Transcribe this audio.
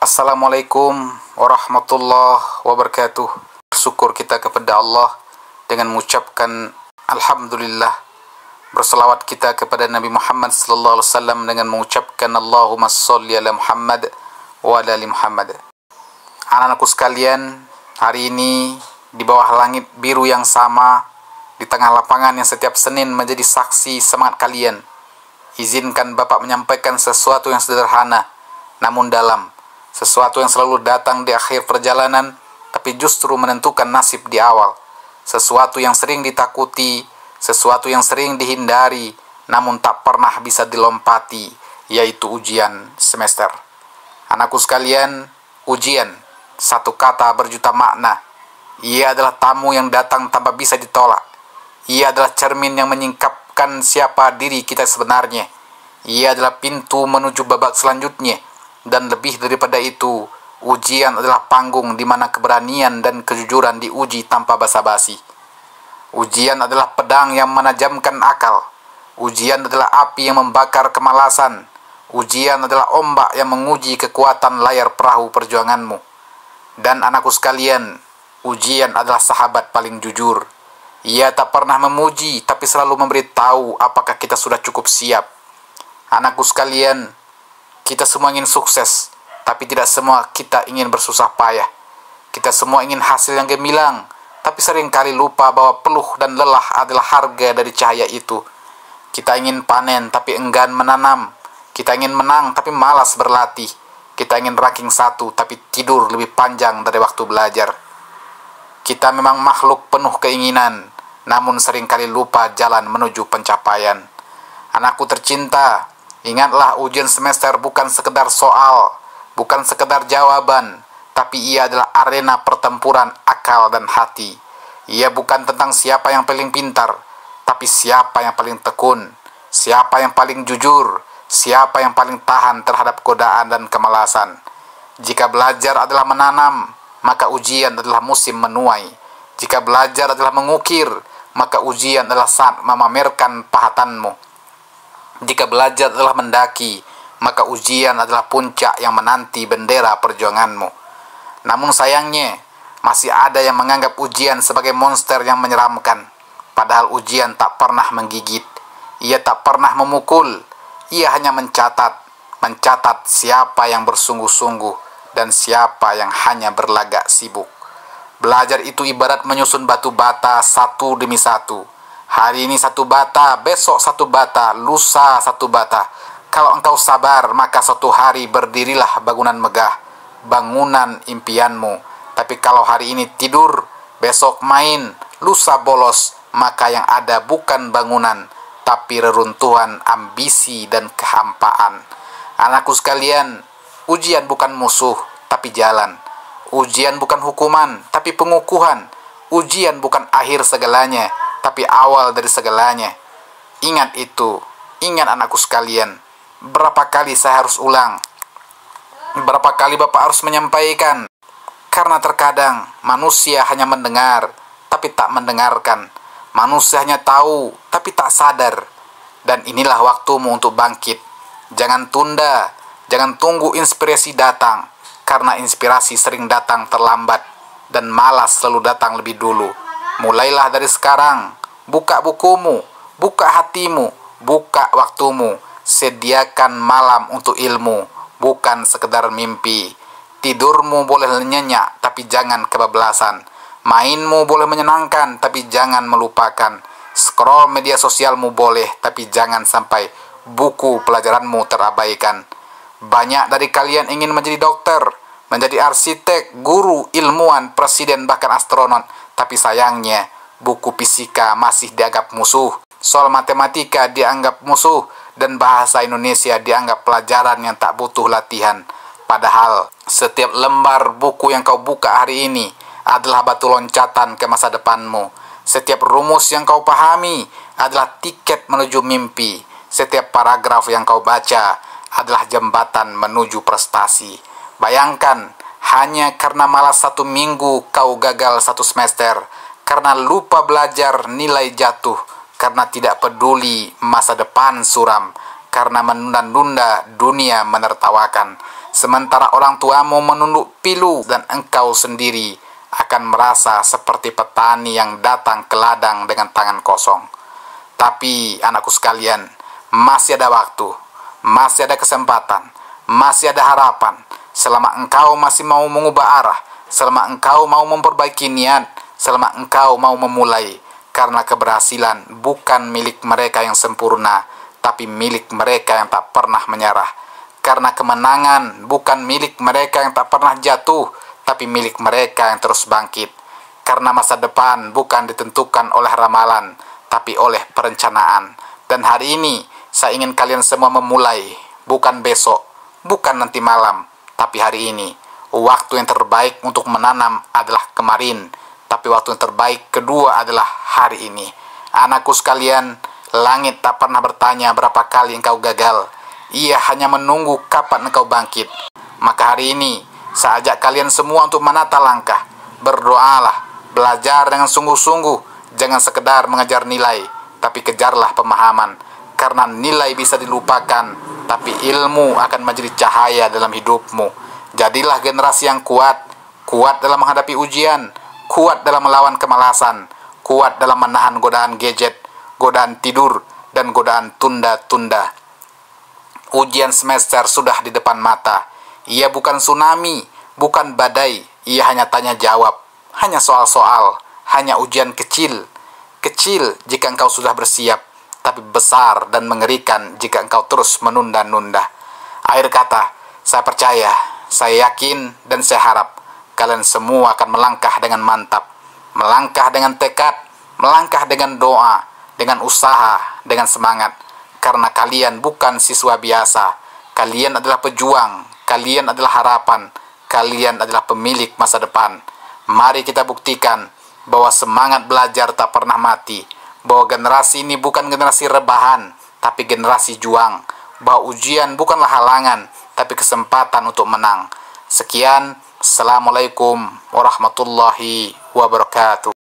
Assalamualaikum warahmatullahi wabarakatuh. Bersyukur kita kepada Allah dengan mengucapkan Alhamdulillah. Berselawat kita kepada Nabi Muhammad sallallahu alaihi wasallam dengan mengucapkan Allahumma sholli ala Muhammad wa ala ali Muhammad. Anak-anakku sekalian, hari ini di bawah langit biru yang sama, di tengah lapangan yang setiap Senin menjadi saksi semangat kalian, izinkan Bapak menyampaikan sesuatu yang sederhana namun dalam, sesuatu yang selalu datang di akhir perjalanan tapi justru menentukan nasib di awal, sesuatu yang sering ditakuti, sesuatu yang sering dihindari namun tak pernah bisa dilompati, yaitu ujian semester. Anakku sekalian, ujian, satu kata berjuta makna. Ia adalah tamu yang datang tanpa bisa ditolak. Ia adalah cermin yang menyingkapkan siapa diri kita sebenarnya. Ia adalah pintu menuju babak selanjutnya. Dan lebih daripada itu, ujian adalah panggung di mana keberanian dan kejujuran diuji tanpa basa-basi. Ujian adalah pedang yang menajamkan akal. Ujian adalah api yang membakar kemalasan. Ujian adalah ombak yang menguji kekuatan layar perahu perjuanganmu. Dan anakku sekalian, ujian adalah sahabat paling jujur. Ia tak pernah memuji, tapi selalu memberitahu apakah kita sudah cukup siap. Anakku sekalian, kita semua ingin sukses, tapi tidak semua kita ingin bersusah payah. Kita semua ingin hasil yang gemilang, tapi seringkali lupa bahwa peluh dan lelah adalah harga dari cahaya itu. Kita ingin panen, tapi enggan menanam. Kita ingin menang, tapi malas berlatih. Kita ingin ranking 1, tapi tidur lebih panjang dari waktu belajar. Kita memang makhluk penuh keinginan, namun seringkali lupa jalan menuju pencapaian. Anakku tercinta, ingatlah ujian semester bukan sekedar soal, bukan sekedar jawaban, tapi ia adalah arena pertempuran akal dan hati. Ia bukan tentang siapa yang paling pintar, tapi siapa yang paling tekun, siapa yang paling jujur, siapa yang paling tahan terhadap godaan dan kemalasan. Jika belajar adalah menanam, maka ujian adalah musim menuai. Jika belajar adalah mengukir, maka ujian adalah saat memamerkan pahatanmu. Jika belajar adalah mendaki, maka ujian adalah puncak yang menanti bendera perjuanganmu. Namun sayangnya, masih ada yang menganggap ujian sebagai monster yang menyeramkan. Padahal ujian tak pernah menggigit. Ia tak pernah memukul. Ia hanya mencatat siapa yang bersungguh-sungguh dan siapa yang hanya berlagak sibuk. Belajar itu ibarat menyusun batu bata satu demi satu. Hari ini satu bata, besok satu bata, lusa satu bata. Kalau engkau sabar, maka suatu hari berdirilah bangunan megah, bangunan impianmu. Tapi kalau hari ini tidur, besok main, lusa bolos, maka yang ada bukan bangunan, tapi reruntuhan ambisi dan kehampaan. Anakku sekalian, ujian bukan musuh, tapi jalan. Ujian bukan hukuman, tapi pengukuhan. Ujian bukan akhir segalanya, tapi awal dari segalanya. Ingat itu, ingat anakku sekalian. Berapa kali saya harus ulang? Berapa kali Bapak harus menyampaikan? Karena terkadang manusia hanya mendengar, tapi tak mendengarkan. Manusia hanya tahu, tapi tak sadar. Dan inilah waktumu untuk bangkit. Jangan tunda, jangan tunggu inspirasi datang. Karena inspirasi sering datang terlambat dan malas selalu datang lebih dulu. Mulailah dari sekarang. Buka bukumu, buka hatimu, buka waktumu. Sediakan malam untuk ilmu, bukan sekedar mimpi. Tidurmu boleh nyenyak, tapi jangan kebablasan. Mainmu boleh menyenangkan, tapi jangan melupakan. Scroll media sosialmu boleh, tapi jangan sampai buku pelajaranmu terabaikan. Banyak dari kalian ingin menjadi dokter, menjadi arsitek, guru, ilmuwan, presiden, bahkan astronot. Tapi sayangnya, buku fisika masih dianggap musuh. Soal matematika dianggap musuh. Dan bahasa Indonesia dianggap pelajaran yang tak butuh latihan. Padahal, setiap lembar buku yang kau buka hari ini adalah batu loncatan ke masa depanmu. Setiap rumus yang kau pahami adalah tiket menuju mimpi. Setiap paragraf yang kau baca adalah jembatan menuju prestasi. Bayangkan, hanya karena malas 1 minggu kau gagal 1 semester. Karena lupa belajar nilai jatuh. Karena tidak peduli masa depan suram. karena menunda-nunda dunia menertawakan. Sementara orang tuamu menunduk pilu dan engkau sendiri akan merasa seperti petani yang datang ke ladang dengan tangan kosong. Tapi anakku sekalian, masih ada waktu, masih ada kesempatan, masih ada harapan. Selama engkau masih mau mengubah arah, selama engkau mau memperbaiki niat, selama engkau mau memulai. Karena keberhasilan bukan milik mereka yang sempurna, tapi milik mereka yang tak pernah menyerah. Karena kemenangan bukan milik mereka yang tak pernah jatuh, tapi milik mereka yang terus bangkit. Karena masa depan bukan ditentukan oleh ramalan, tapi oleh perencanaan. Dan hari ini saya ingin kalian semua memulai, bukan besok, bukan nanti malam, tapi hari ini. Waktu yang terbaik untuk menanam adalah kemarin, tapi waktu yang terbaik kedua adalah hari ini. Anakku sekalian, langit tak pernah bertanya berapa kali engkau gagal. Ia hanya menunggu kapan engkau bangkit. Maka hari ini, saya ajak kalian semua untuk menata langkah. Berdoalah, belajar dengan sungguh-sungguh. Jangan sekedar mengejar nilai, tapi kejarlah pemahaman. Karena nilai bisa dilupakan, tapi ilmu akan menjadi cahaya dalam hidupmu. Jadilah generasi yang kuat, kuat dalam menghadapi ujian, kuat dalam melawan kemalasan, kuat dalam menahan godaan gadget, godaan tidur, dan godaan tunda-tunda. Ujian semester sudah di depan mata. Ia bukan tsunami, bukan badai. Ia hanya tanya jawab, hanya soal-soal, hanya ujian kecil. Kecil jika engkau sudah bersiap, tapi besar dan mengerikan jika engkau terus menunda-nunda. Akhir kata, saya percaya, saya yakin, dan saya harap kalian semua akan melangkah dengan mantap, melangkah dengan tekad, melangkah dengan doa, dengan usaha, dengan semangat. Karena kalian bukan siswa biasa, kalian adalah pejuang, kalian adalah harapan, kalian adalah pemilik masa depan. Mari kita buktikan bahwa semangat belajar tak pernah mati, bahwa generasi ini bukan generasi rebahan, tapi generasi juang, bahwa ujian bukanlah halangan, tapi kesempatan untuk menang. Sekian, Assalamualaikum warahmatullahi wabarakatuh.